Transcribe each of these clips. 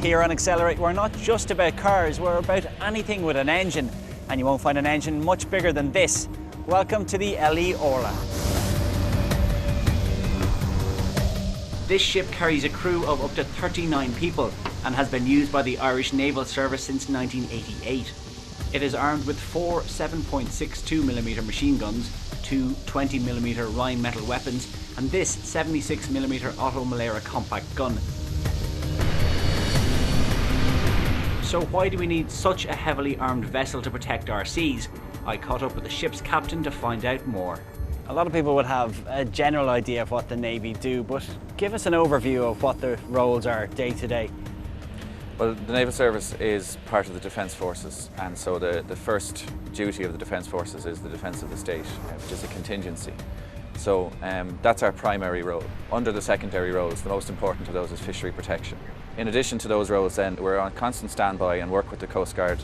Here on Accelerate, we're not just about cars, we're about anything with an engine, and you won't find an engine much bigger than this. Welcome to the LE Orla. This ship carries a crew of up to 39 people and has been used by the Irish Naval Service since 1988. It is armed with 4 7.62mm machine guns, 2 20mm Rheinmetall weapons, and this 76mm Otto Malera compact gun. So why do we need such a heavily armed vessel to protect our seas? I caught up with the ship's captain to find out more. A lot of people would have a general idea of what the Navy do, but give us an overview of what the roles are day to day. Well, the Naval Service is part of the Defence Forces, and so the first duty of the Defence Forces is the defence of the state, which is a contingency. So that's our primary role. Under the secondary roles, the most important of those is fishery protection. In addition to those roles then, we're on constant standby and work with the Coast Guard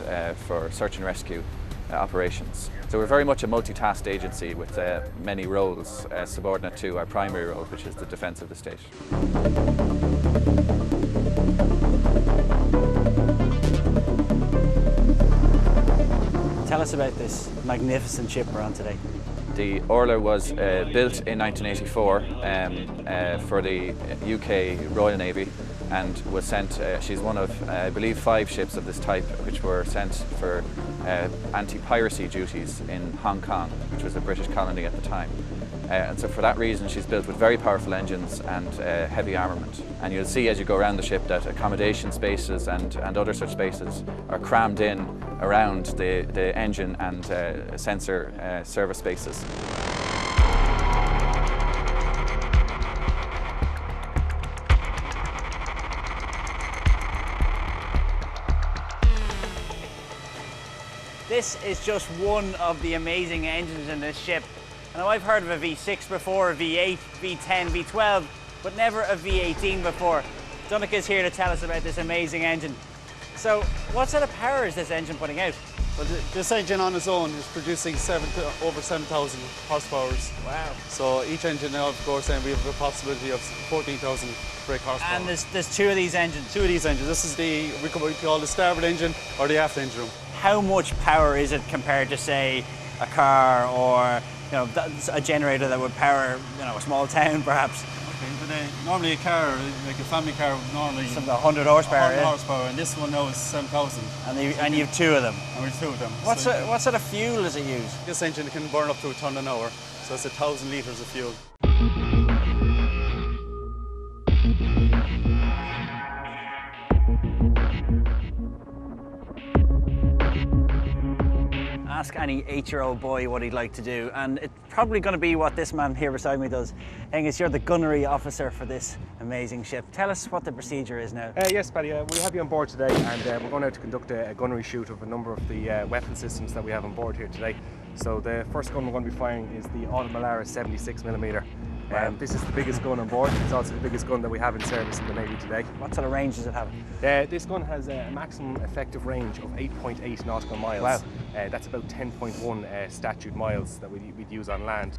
for search and rescue operations. So we're very much a multitasked agency with many roles subordinate to our primary role, which is the defence of the state. Tell us about this magnificent ship we're on today. The Orla was built in 1984 for the UK Royal Navy and was sent, she's one of, I believe, 5 ships of this type which were sent for anti-piracy duties in Hong Kong, which was a British colony at the time. And so for that reason she's built with very powerful engines and heavy armament. And you'll see as you go around the ship that accommodation spaces and other such spaces are crammed in around the engine and sensor service spaces. This is just one of the amazing engines in this ship. Now I've heard of a V6 before, a V8, V10, V12, but never a V18 before. Donncha's here to tell us about this amazing engine. So what sort of power is this engine putting out? Well, this engine on its own is producing over 7,000 horsepower. Wow. So each engine now, of course, we have a possibility of 14,000 brake horsepower. And there's 2 of these engines? 2 of these engines. This is we call the starboard engine or the aft engine room. How much power is it compared to, say, a car or a generator that would power a small town perhaps? Okay, but normally a car, like a family car, normally something 100 horsepower. 100 horsepower, and this one now is 7,000. And you have 2 of them. And we have 2 of them. What sort of fuel does it use? This engine can burn up to a tonne an hour, so it's 1,000 litres of fuel. Ask any 8-year-old boy what he'd like to do, and it's probably going to be what this man here beside me does. Angus, you're the gunnery officer for this amazing ship. Tell us what the procedure is now. Yes, Paddy, we have you on board today, and we're going out to conduct a gunnery shoot of a number of the weapon systems that we have on board here today. So the first gun we're going to be firing is the Otto Malera 76mm. This is the biggest gun on board. It's also the biggest gun that we have in service in the Navy today. What sort of range does it have? This gun has a maximum effective range of 8.8 nautical miles. Wow. That's about 10.1 statute miles that we'd use on land.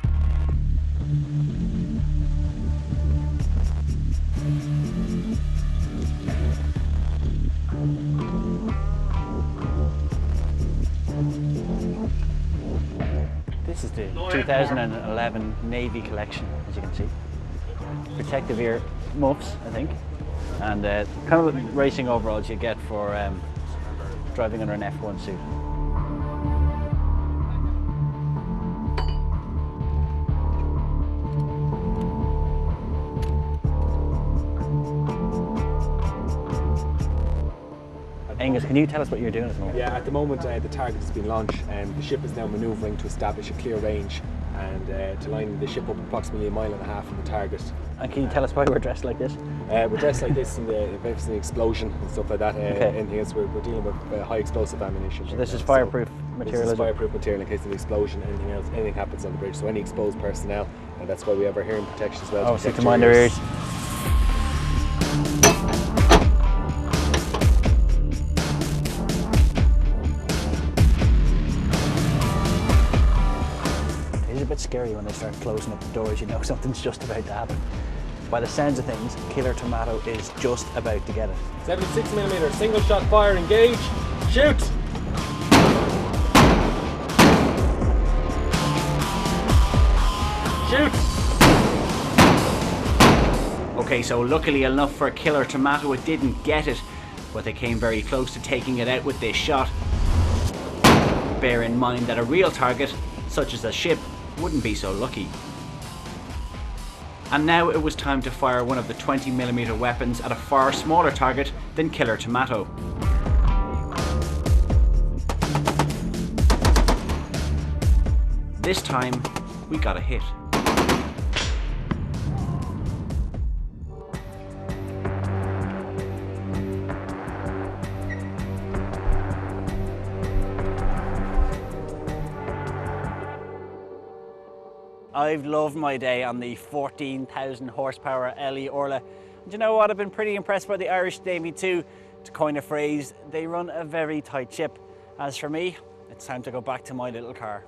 This is the 2011 Navy collection, as you can see. Protective ear muffs, I think, and kind of racing overalls you get for driving under an F1 suit. Angus, can you tell us what you're doing at the moment? Yeah, at the moment the target has been launched and the ship is now manoeuvring to establish a clear range and to line the ship up approximately 1.5 miles from the target. And can you tell us why we're dressed like this? We're dressed like this in the event of an explosion and stuff like that. Okay. Anything else, we're dealing with high explosive ammunition. So this is fireproof material? This is fireproof material in case of an explosion, anything happens on the bridge. So any exposed personnel, and that's why we have our hearing protection as well. Oh, so to mind their ears. It is a bit scary when they start closing up the doors, you know something's just about to happen. by the sounds of things, Killer Tomato is just about to get it. 76mm, single shot fire, engage, shoot! Shoot! Okay, so luckily enough for Killer Tomato, it didn't get it, but they came very close to taking it out with this shot. Bear in mind that a real target, such as a ship, wouldn't be so lucky. And now it was time to fire one of the 20mm weapons at a far smaller target than Killer Tomato. This time, we got a hit. I've loved my day on the 14,000 horsepower LE Orla. And you know what? I've been pretty impressed by the Irish Navy too. To coin a phrase, they run a very tight ship. As for me, it's time to go back to my little car.